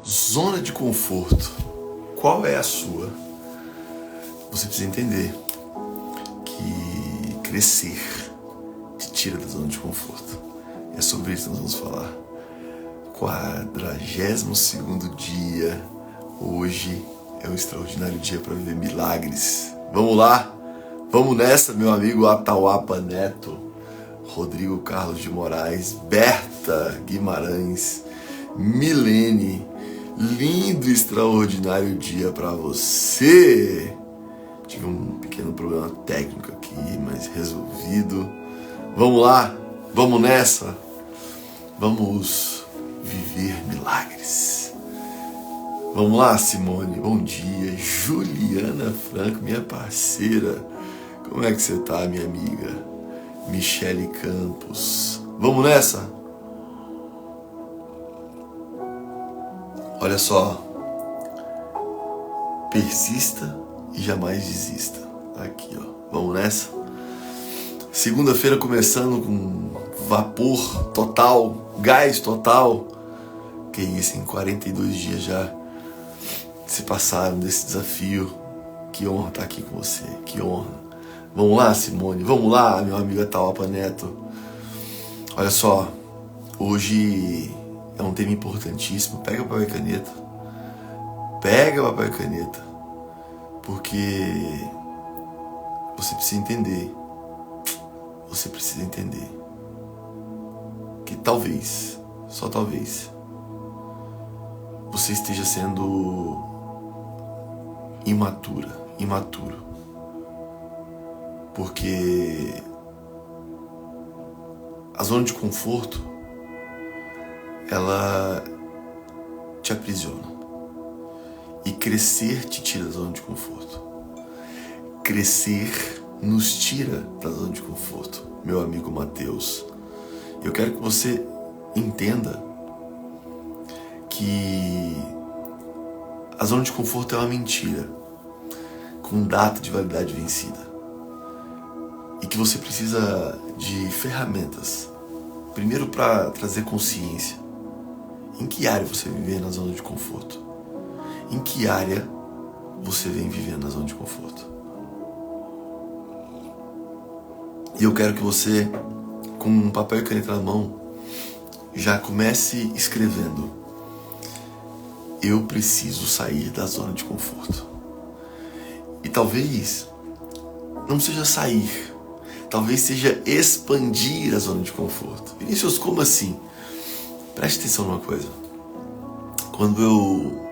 Zona de conforto. Qual é a sua? Você precisa entender que crescer te tira da zona de conforto. É sobre isso que nós vamos falar. 42º dia. Hoje é um extraordinário dia para viver milagres. Vamos lá? Vamos nessa, meu amigo Atauapa Neto, Rodrigo Carlos de Moraes, Berta Guimarães, Milene. Lindo, extraordinário dia para você. Tive um pequeno problema técnico aqui, mas resolvido. Vamos lá, vamos nessa. Vamos viver milagres. Vamos lá, Simone, bom dia. Juliana Franco, minha parceira. Como é que você tá, minha amiga? Michele Campos. Vamos nessa? Olha só, persista e jamais desista. Aqui, ó, vamos nessa. Segunda-feira começando com vapor total, gás total. Que isso, em 42 dias já se passaram desse desafio. Que honra estar aqui com você, que honra. Vamos lá, Simone, vamos lá, meu amigo Atauapa Neto. Olha só, hoje é um tema importantíssimo. Pega papel e caneta. Pega papel e caneta. Porque você precisa entender. Você precisa entender que talvez, só talvez, você esteja sendo imaturo. Porque a zona de conforto, ela te aprisiona. E crescer te tira da zona de conforto. Crescer nos tira da zona de conforto, meu amigo Mateus. Eu quero que você entenda que a zona de conforto é uma mentira com data de validade vencida. E que você precisa de ferramentas. Primeiro, para trazer consciência. Em que área você vive na zona de conforto? Em que área você vem vivendo na zona de conforto? E eu quero que você, com um papel e caneta na mão, já comece escrevendo: eu preciso sair da zona de conforto. E talvez não seja sair, talvez seja expandir a zona de conforto. Vinícius, como assim? Preste atenção numa coisa. Quando eu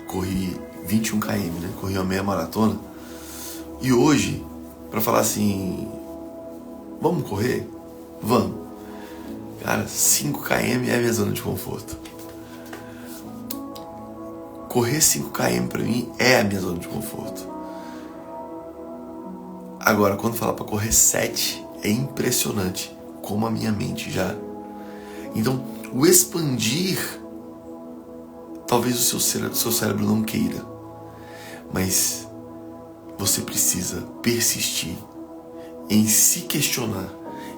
corri 21 km, né? Corri uma meia maratona. E hoje, para falar assim, vamos correr? Vamos. Cara, 5 km é a minha zona de conforto. Correr 5 km para mim é a minha zona de conforto. Agora, quando falar para correr 7, é impressionante como a minha mente já... Então, o expandir, talvez o seu cérebro não queira, mas você precisa persistir em se questionar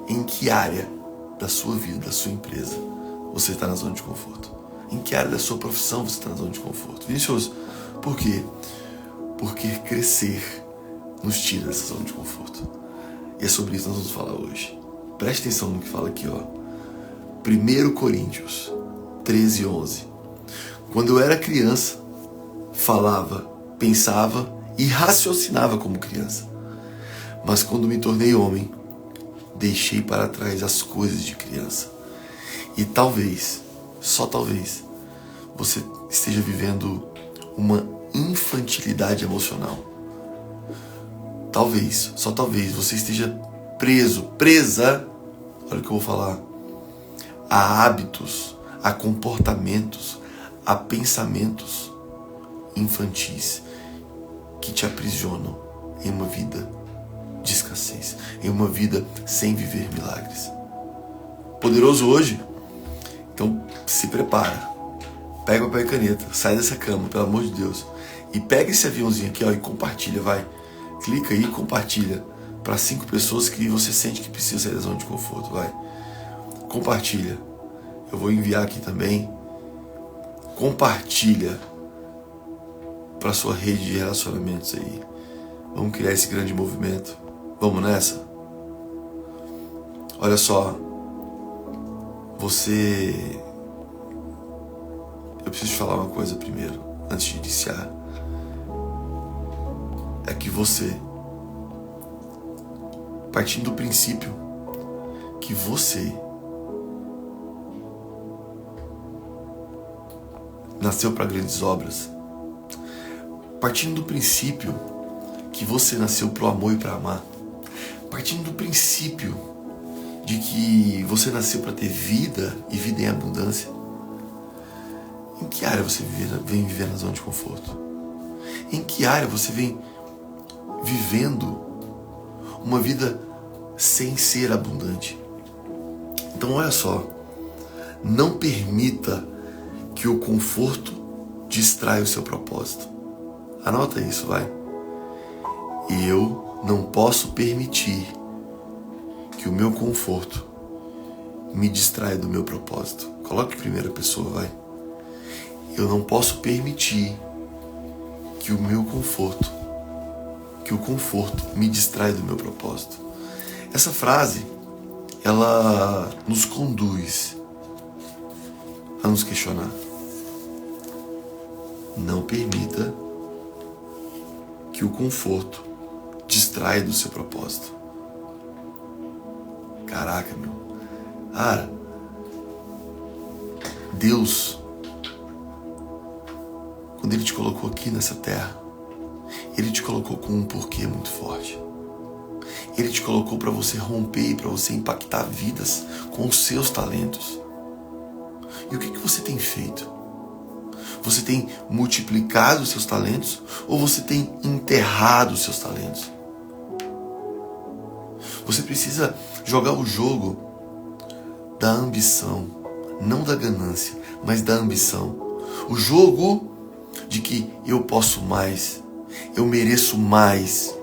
em que área da sua vida, da sua empresa, você está na zona de conforto. Em que área da sua profissão você está na zona de conforto. Vinícius, por quê? Porque crescer nos tira dessa zona de conforto. E é sobre isso que nós vamos falar hoje. Preste atenção no que fala aqui, ó. 1 Coríntios 13:11. Quando eu era criança, falava, pensava e raciocinava como criança. Mas quando me tornei homem, deixei para trás as coisas de criança. E talvez, só talvez, você esteja vivendo uma infantilidade emocional. Talvez, só talvez, você esteja presa, olha o que eu vou falar, a hábitos, a comportamentos, a pensamentos infantis que te aprisionam em uma vida de escassez, em uma vida sem viver milagres. Poderoso hoje? Então se prepara, pega papel e caneta, sai dessa cama, pelo amor de Deus, e pega esse aviãozinho aqui, ó, e compartilha, vai. Clica aí e compartilha para 5 pessoas que você sente que precisa sair da zona de conforto, vai. Compartilha. Eu vou enviar aqui também Compartilha para sua rede de relacionamentos aí. Vamos criar esse grande movimento. Vamos nessa? Olha só, eu preciso te falar uma coisa primeiro, antes de iniciar. É que você, partindo do princípio que você nasceu para grandes obras, partindo do princípio que você nasceu para o amor e para amar, partindo do princípio de que você nasceu para ter vida e vida em abundância, em que área você vem viver na zona de conforto? Em que área você vem vivendo uma vida sem ser abundante? Então olha só, não permita que o conforto distraia o seu propósito. Anota isso, vai. Eu não posso permitir que o meu conforto me distraia do meu propósito. Coloque em primeira pessoa, vai. Eu não posso permitir que o conforto me distraia do meu propósito. Essa frase, ela nos conduz a nos questionar. Não permita que o conforto distraia do seu propósito. Caraca, meu. Cara, Deus, quando Ele te colocou aqui nessa terra, Ele te colocou com um porquê muito forte. Ele te colocou para você romper e para você impactar vidas com os seus talentos. E o que você tem feito? Você tem multiplicado os seus talentos ou você tem enterrado os seus talentos? Você precisa jogar o jogo da ambição, não da ganância, mas da ambição. O jogo de que eu posso mais, eu mereço mais.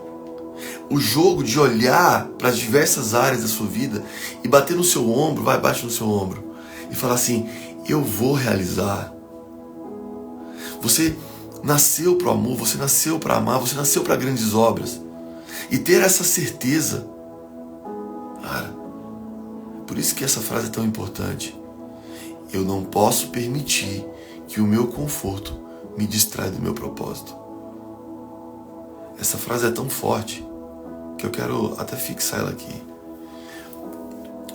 O jogo de olhar para as diversas áreas da sua vida e bater no seu ombro, bate no seu ombro e falar assim, eu vou realizar. Você nasceu para o amor, você nasceu para amar, você nasceu para grandes obras. E ter essa certeza, cara, por isso que essa frase é tão importante. Eu não posso permitir que o meu conforto me distraia do meu propósito. Essa frase é tão forte que eu quero até fixar ela aqui.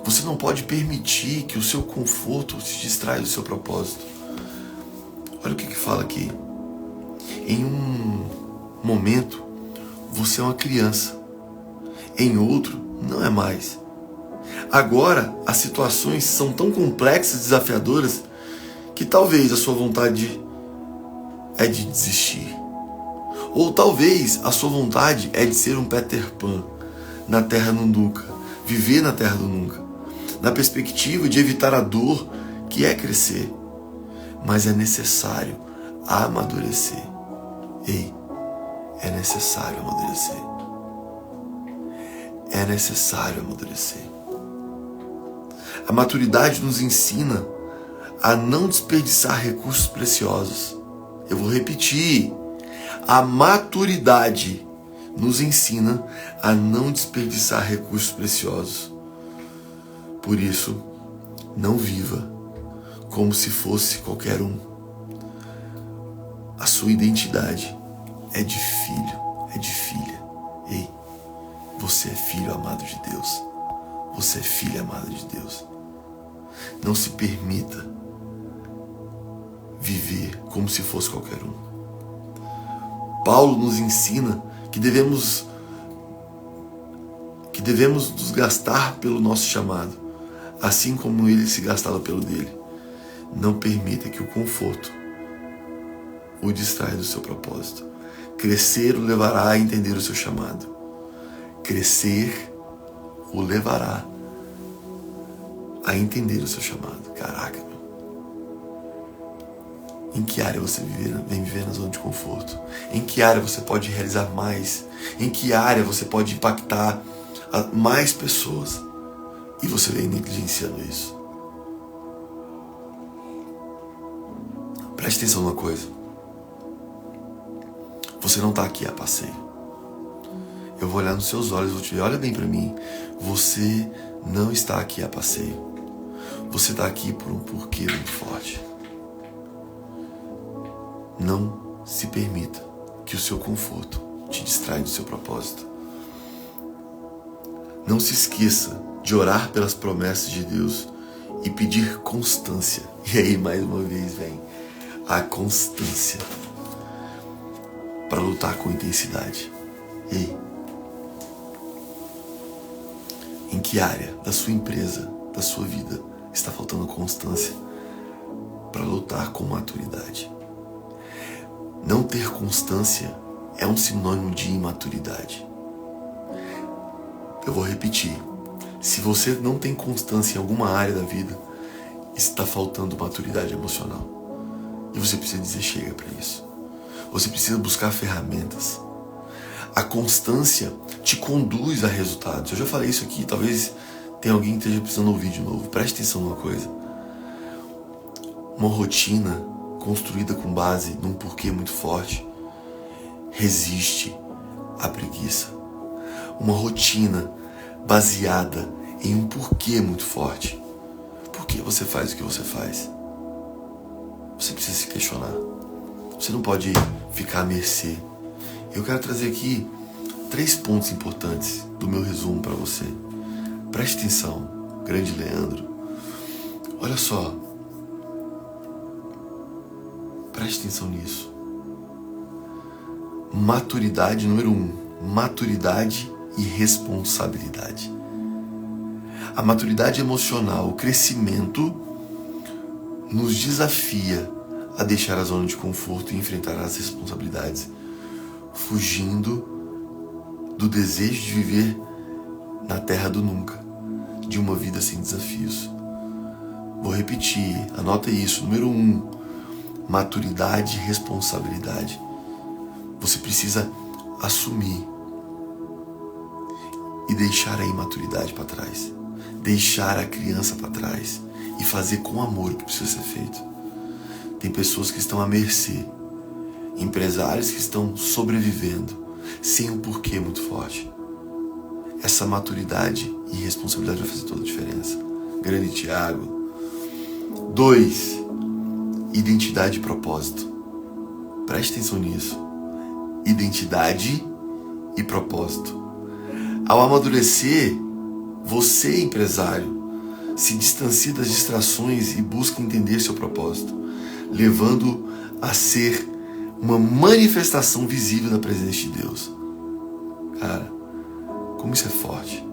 Você não pode permitir que o seu conforto te distraia do seu propósito. Olha o que fala aqui. Em um momento, você é uma criança. Em outro, não é mais. Agora, as situações são tão complexas e desafiadoras que talvez a sua vontade é de desistir. Ou talvez a sua vontade é de ser um Peter Pan na terra do nunca, viver na terra do nunca, na perspectiva de evitar a dor que é crescer. Mas é necessário amadurecer. Ei, é necessário amadurecer. É necessário amadurecer. A maturidade nos ensina a não desperdiçar recursos preciosos. Eu vou repetir. A maturidade nos ensina a não desperdiçar recursos preciosos. Por isso, não viva como se fosse qualquer um. A sua identidade é de filho, é de filha. Ei, você é filho amado de Deus. Você é filha amada de Deus. Não se permita viver como se fosse qualquer um. Paulo nos ensina que devemos nos gastar pelo nosso chamado, assim como ele se gastava pelo dele. Não permita que o conforto o distraia do seu propósito. Crescer o levará a entender o seu chamado. Crescer o levará a entender o seu chamado. Caraca, meu. Em que área você vem viver na zona de conforto? Em que área você pode realizar mais? Em que área você pode impactar mais pessoas? E você vem negligenciando isso. Preste atenção numa coisa. Você não está aqui a passeio. Eu vou olhar nos seus olhos e vou te ver. Olha bem para mim. Você não está aqui a passeio. Você está aqui por um porquê muito forte. Não se permita que o seu conforto te distraia do seu propósito. Não se esqueça de orar pelas promessas de Deus e pedir constância. E aí, mais uma vez, vem a constância para lutar com intensidade. E aí? Em que área da sua empresa, da sua vida, está faltando constância para lutar com maturidade? Não ter constância é um sinônimo de imaturidade. Eu vou repetir. Se você não tem constância em alguma área da vida, está faltando maturidade emocional. E você precisa dizer chega para isso. Você precisa buscar ferramentas. A constância te conduz a resultados. Eu já falei isso aqui, talvez tenha alguém que esteja precisando ouvir de novo. Preste atenção numa coisa. Uma rotina construída com base num porquê muito forte resiste à preguiça. Uma rotina baseada em um porquê muito forte. Por que você faz o que você faz? Você precisa se questionar. Você não pode ficar à mercê. Eu quero trazer aqui 3 pontos importantes do meu resumo para você. Preste atenção, grande Leandro. Olha só. Preste atenção nisso. Maturidade número 1. Maturidade e responsabilidade. A maturidade emocional, o crescimento, nos desafia a deixar a zona de conforto e enfrentar as responsabilidades, fugindo do desejo de viver na terra do nunca, de uma vida sem desafios. Vou repetir, anota isso. Número 1, maturidade e responsabilidade. Você precisa assumir e deixar a imaturidade para trás, deixar a criança para trás e fazer com amor o que precisa ser feito. Tem pessoas que estão à mercê, empresários que estão sobrevivendo sem um porquê muito forte. Essa maturidade e responsabilidade vai fazer toda a diferença. Grande Tiago. 2, identidade e propósito. Preste atenção nisso. Identidade e propósito. Ao amadurecer, você, empresário, se distancia das distrações e busca entender seu propósito, levando a ser uma manifestação visível da presença de Deus. Cara, como isso é forte.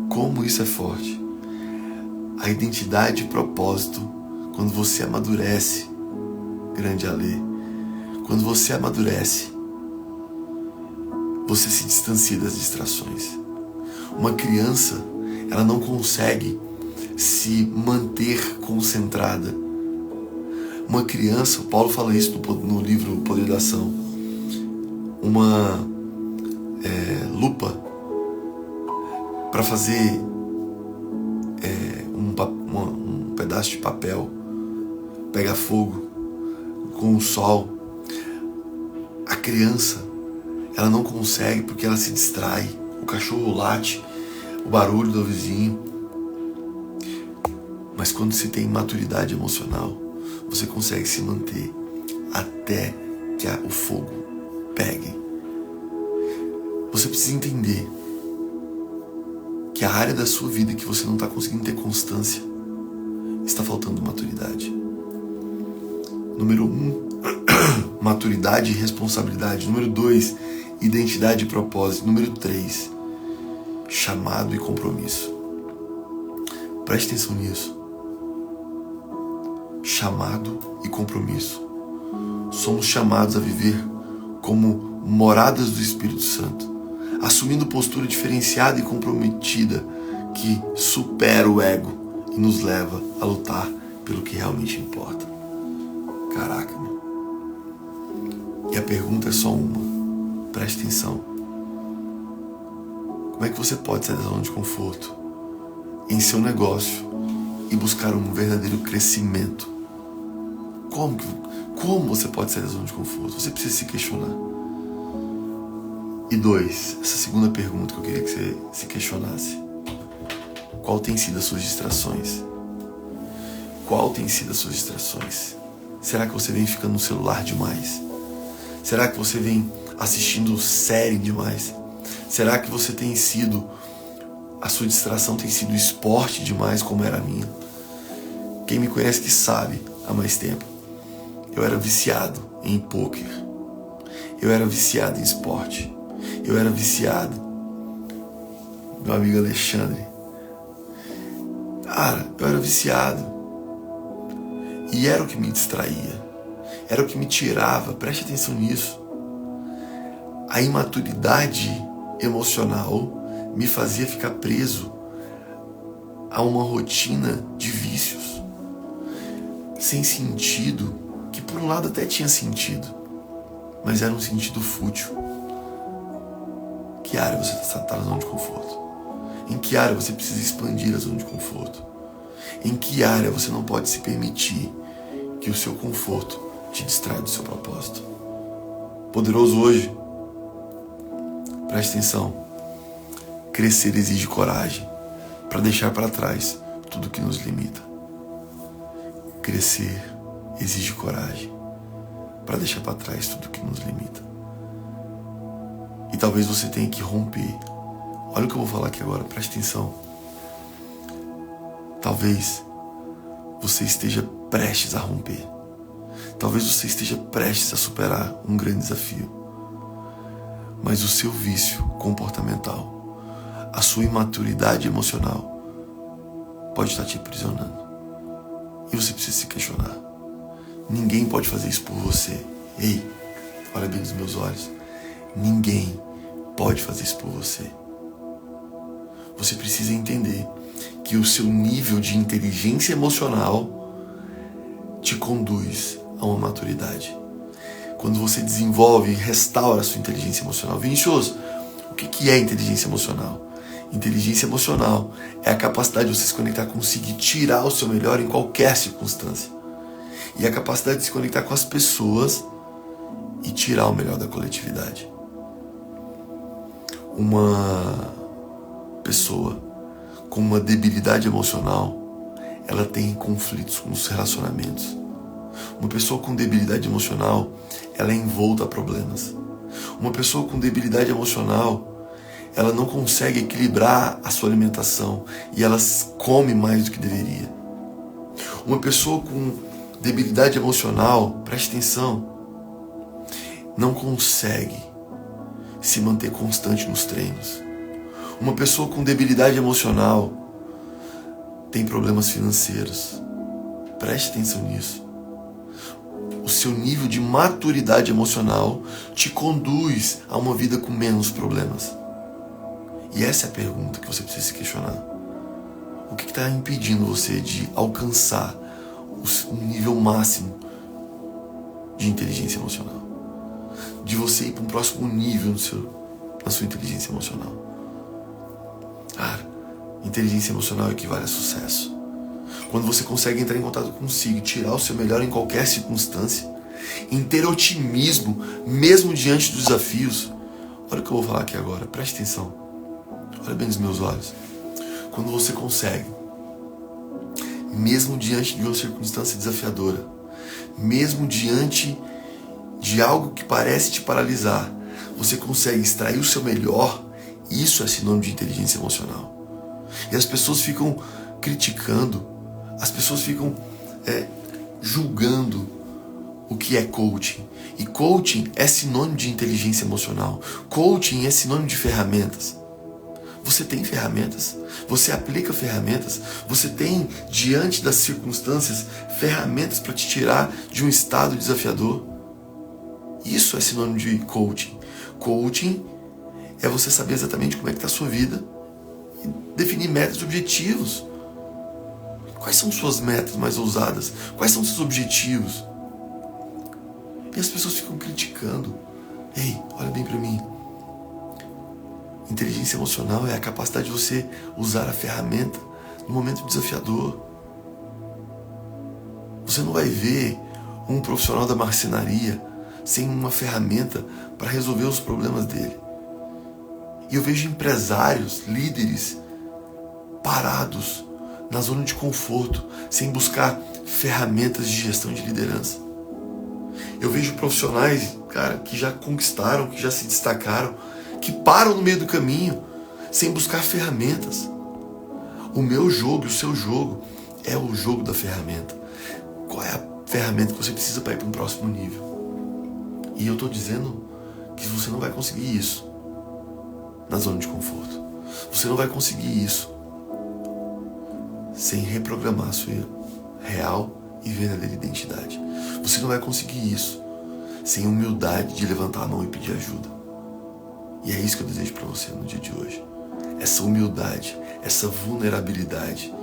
Como isso é forte. A identidade e propósito, quando você amadurece, grande Alê, quando você amadurece, você se distancia das distrações. Uma criança, ela não consegue se manter concentrada. Uma criança, Paulo fala isso no livro O Poder da Ação, uma lupa para fazer um pedaço de papel pegar fogo com o sol. A criança, ela não consegue porque ela se distrai. O cachorro late, o barulho do vizinho. Mas quando se tem maturidade emocional, você consegue se manter até que o fogo pegue. Você precisa entender que a área da sua vida que você não está conseguindo ter constância está faltando maturidade. Número 1, maturidade e responsabilidade. Número 2, identidade e propósito. Número 3, chamado e compromisso. Preste atenção nisso. Chamado e compromisso. Somos chamados a viver como moradas do Espírito Santo, assumindo postura diferenciada e comprometida que supera o ego e nos leva a lutar pelo que realmente importa. Caraca, meu. E a pergunta é só uma. Preste atenção. Como é que você pode sair da zona de conforto em seu negócio e buscar um verdadeiro crescimento Como você pode sair da zona de conforto? Você precisa se questionar. E 2, essa segunda pergunta que eu queria que você se questionasse. Qual tem sido as suas distrações? Qual tem sido as suas distrações? Será que você vem ficando no celular demais? Será que você vem assistindo série demais? Será que você tem sido... A sua distração tem sido esporte demais, como era a minha? Quem me conhece que sabe, há mais tempo, eu era viciado em pôquer. Eu era viciado em esporte. Eu era viciado. Meu amigo Alexandre. Cara, eu era viciado. E era o que me distraía. Era o que me tirava. Preste atenção nisso. A imaturidade emocional me fazia ficar preso a uma rotina de vícios sem sentido, que por um lado até tinha sentido, mas era um sentido fútil. Que área você está na zona de conforto? Em que área você precisa expandir a zona de conforto? Em que área você não pode se permitir que o seu conforto te distraia do seu propósito? Poderoso hoje, preste atenção. Crescer exige coragem para deixar para trás tudo que nos limita. Crescer exige coragem para deixar para trás tudo que nos limita. E talvez você tenha que romper. Olha o que eu vou falar aqui agora, preste atenção. Talvez você esteja prestes a romper. Talvez você esteja prestes a superar um grande desafio. Mas o seu vício comportamental, a sua imaturidade emocional pode estar te aprisionando. E você precisa se questionar. Ninguém pode fazer isso por você. Ei, olha bem nos meus olhos. Ninguém pode fazer isso por você. Você precisa entender que o seu nível de inteligência emocional te conduz a uma maturidade. Quando você desenvolve e restaura a sua inteligência emocional. Vinícius, o que é inteligência emocional? Inteligência emocional é a capacidade de você se conectar consigo e tirar o seu melhor em qualquer circunstância. E a capacidade de se conectar com as pessoas e tirar o melhor da coletividade. Uma pessoa com uma debilidade emocional, ela tem conflitos com os relacionamentos. Uma pessoa com debilidade emocional, ela é envolta a problemas. Uma pessoa com debilidade emocional, ela não consegue equilibrar a sua alimentação e ela come mais do que deveria. Uma pessoa com debilidade emocional, preste atenção, não consegue se manter constante nos treinos. Uma pessoa com debilidade emocional tem problemas financeiros. Preste atenção nisso. O seu nível de maturidade emocional te conduz a uma vida com menos problemas. E essa é a pergunta que você precisa se questionar. O que está impedindo você de alcançar um nível máximo de inteligência emocional? De você ir para um próximo nível na sua inteligência emocional? Cara, inteligência emocional equivale a sucesso. Quando você consegue entrar em contato consigo, tirar o seu melhor em qualquer circunstância, em ter otimismo, mesmo diante dos desafios. Olha o que eu vou falar aqui agora, preste atenção. Olha bem nos meus olhos. Quando você consegue, mesmo diante de uma circunstância desafiadora, mesmo diante de algo que parece te paralisar, você consegue extrair o seu melhor, isso é sinônimo de inteligência emocional. E as pessoas ficam criticando, as pessoas ficam julgando o que é coaching. E coaching é sinônimo de inteligência emocional. Coaching é sinônimo de ferramentas. Você tem ferramentas, você aplica ferramentas, você tem, diante das circunstâncias, ferramentas para te tirar de um estado desafiador. Isso é sinônimo de coaching. Coaching é você saber exatamente como é que está a sua vida e definir metas e objetivos. Quais são suas metas mais ousadas? Quais são seus objetivos? E as pessoas ficam criticando. Ei, olha bem para mim. Inteligência emocional é a capacidade de você usar a ferramenta no momento desafiador. Você não vai ver um profissional da marcenaria sem uma ferramenta para resolver os problemas dele. E eu vejo empresários, líderes, parados na zona de conforto, sem buscar ferramentas de gestão de liderança. Eu vejo profissionais, cara, que já conquistaram, que já se destacaram, que param no meio do caminho, sem buscar ferramentas. O meu jogo e o seu jogo é o jogo da ferramenta. Qual é a ferramenta que você precisa para ir para um próximo nível? E eu estou dizendo que você não vai conseguir isso na zona de conforto. Você não vai conseguir isso sem reprogramar a sua real e verdadeira identidade. Você não vai conseguir isso sem humildade de levantar a mão e pedir ajuda. E é isso que eu desejo para você no dia de hoje. Essa humildade, essa vulnerabilidade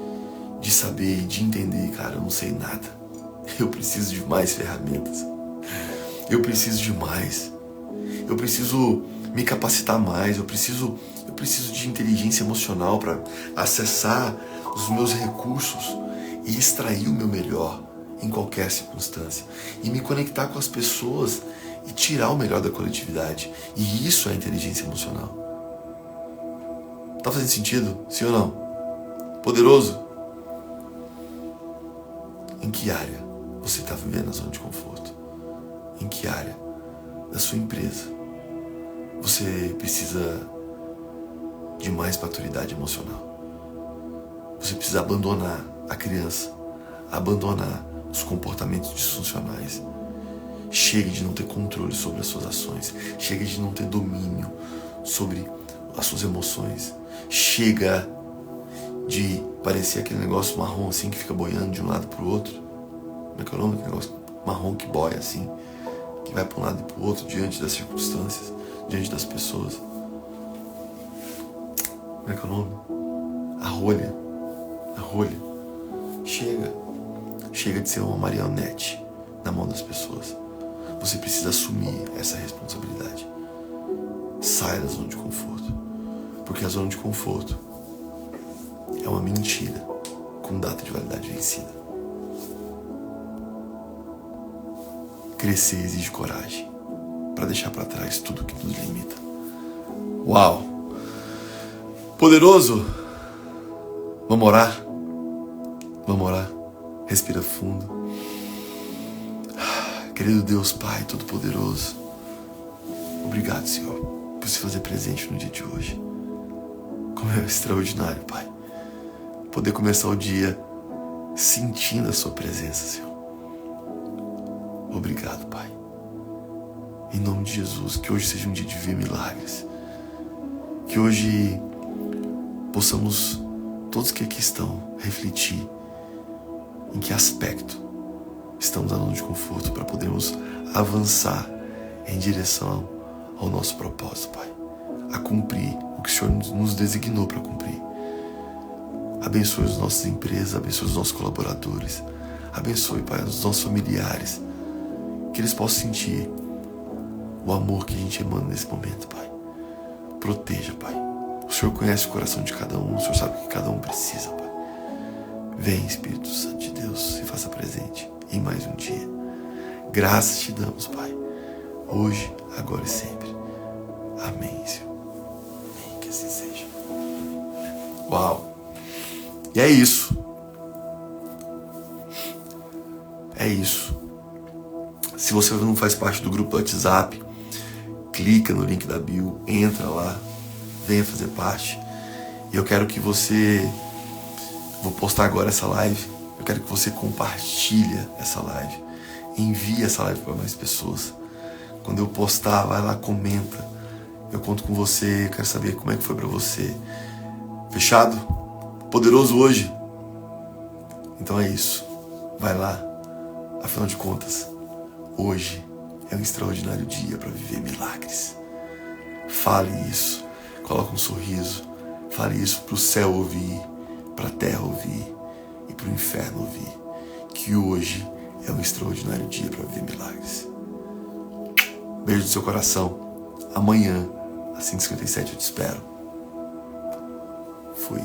de saber e de entender, cara, eu não sei nada. Eu preciso de mais ferramentas. Eu preciso de mais. Eu preciso me capacitar mais. Eu preciso de inteligência emocional para acessar os meus recursos e extrair o meu melhor em qualquer circunstância. E me conectar com as pessoas e tirar o melhor da coletividade. E isso é inteligência emocional. Tá fazendo sentido? Sim ou não? Poderoso? Em que área você está vivendo a zona de conforto? Em que área da sua empresa você precisa de mais maturidade emocional? Você precisa abandonar a criança, abandonar os comportamentos disfuncionais. Chega de não ter controle sobre as suas ações. Chega de não ter domínio sobre as suas emoções. Chega de parecer aquele negócio marrom assim que fica boiando de um lado para o outro. Como é que é o nome daquele negócio marrom que boia assim, que vai para um lado e para o outro diante das circunstâncias, diante das pessoas? Como é que é o nome? A rolha. Chega de ser uma marionete na mão das pessoas. Você precisa assumir essa responsabilidade. Saia da zona de conforto, porque a zona de conforto é uma mentira com data de validade vencida. Crescer exige coragem para deixar para trás tudo que nos limita. Uau! Poderoso! Vamos orar? Vamos orar? Respira fundo. Querido Deus, Pai Todo-Poderoso, obrigado, Senhor, por se fazer presente no dia de hoje. Como é extraordinário, Pai, poder começar o dia sentindo a Sua presença, Senhor. Obrigado, Pai. Em nome de Jesus, que hoje seja um dia de ver milagres. Que hoje possamos, todos que aqui estão, refletir em que aspecto estamos na zona de conforto para podermos avançar em direção ao nosso propósito, Pai. A cumprir o que o Senhor nos designou para cumprir. Abençoe as nossas empresas, abençoe os nossos colaboradores. Abençoe, Pai, os nossos familiares. Que eles possam sentir o amor que a gente emana nesse momento, Pai. Proteja, Pai. O Senhor conhece o coração de cada um. O Senhor sabe o que cada um precisa, Pai. Vem, Espírito Santo de Deus, se faça presente em mais um dia. Graças te damos, Pai, hoje, agora e sempre. Amém, Senhor. Amém, que assim seja. Uau! E é isso. É isso. Se você não faz parte do grupo do WhatsApp, clica no link da bio, entra lá, venha fazer parte. E eu quero que você... Vou postar agora essa live. Eu quero que você compartilhe essa live. Envie essa live para mais pessoas. Quando eu postar, vai lá, comenta. Eu conto com você, eu quero saber como é que foi para você. Fechado? Poderoso hoje? Então é isso. Vai lá. Afinal de contas, hoje é um extraordinário dia para viver milagres. Fale isso. Coloque um sorriso. Fale isso para o céu ouvir, para a terra ouvir e para o inferno ouvir. Que hoje é um extraordinário dia para viver milagres. Beijo no seu coração. Amanhã, às 5h57, eu te espero. Fui.